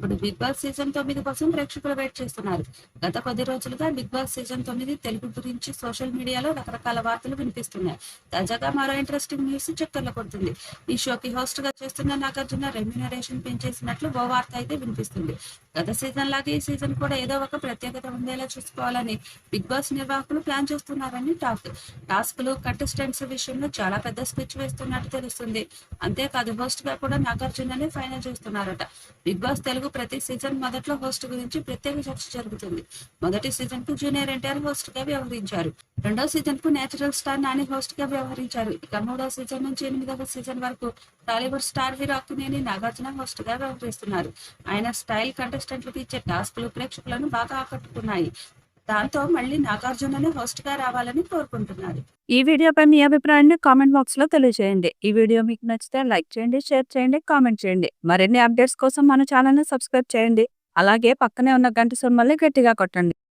ఇప్పుడు big boss season 9 కోసం ప్రేక్షకులు వెయిట్ చేస్తున్నారు. గత కొద్ది రోజులుగా బిగ్ బాస్ సీజన్ 9 తెలుగు గురించి సోషల్ మీడియాలో రకరకాల వార్తలు వినిపిస్తున్నాయి. తాజాగా మరో ఇంట్రెస్టింగ్ న్యూస్ చక్కర్లు కొడుతుంది. ఈ షోకి హోస్ట్ గా చేస్తున్న నాగార్జున రెమ్యూనరేషన్ పెంచేసినట్లు ఓ వార్త అయితే వినిపిస్తుంది. గత సీజన్ లాగే ఈ సీజన్ కూడా ఏదో ఒక ప్రత్యేకత ఉండేలా చూసుకోవాలని బిగ్ బాస్ నిర్వాహకులు ప్లాన్ చేస్తున్నారని టాక్. టాస్క్లు, కంటెస్టెంట్స్ విషయంలో చాలా పెద్ద స్కెచ్ వేస్తున్నట్టు తెలుస్తుంది. అంతేకాదు హోస్ట్ గా కూడా నాగార్జుననే ఫైనల్ చేస్తున్నారట. బిగ్ బాస్ తెలుగు ప్రతి సీజన్ మొదట్లో హోస్ట్ గురించి ప్రత్యేక చర్చ జరుగుతుంది. మొదటి సీజన్ కు జూనియర్ ఎన్టీఆర్ హోస్ట్ గా వ్యవహరించారు. రెండో సీజన్ కు నేచురల్ స్టార్ నాని హోస్ట్ గా వ్యవహరించారు. ఇక మూడో సీజన్ నుంచి 8వ సీజన్ వరకు Tollywood star hero Akkineni Nagarjuna host గా వ్యవహరిస్తున్నారు. ఆయన స్టైల్, కంటెస్టెంట్లకు ఇచ్చే టాస్క్లు ప్రేక్షకులను బాగా ఆకట్టుకున్నాయి. దాంతో మళ్ళీ నాగార్జుననే హోస్ట్ గా రావాలని కోరుకుంటున్నారు. ఈ వీడియోపై మీ అభిప్రాయాన్ని కామెంట్ బాక్స్ లో తెలియజేయండి. ఈ వీడియో మీకు నచ్చితే లైక్ చేయండి, షేర్ చేయండి, కామెంట్ చేయండి. మరిన్ని అప్డేట్స్ కోసం మన ఛానల్ ని సబ్స్క్రైబ్ చేయండి. అలాగే పక్కనే ఉన్న గంట సింబల్ని గట్టిగా కొట్టండి.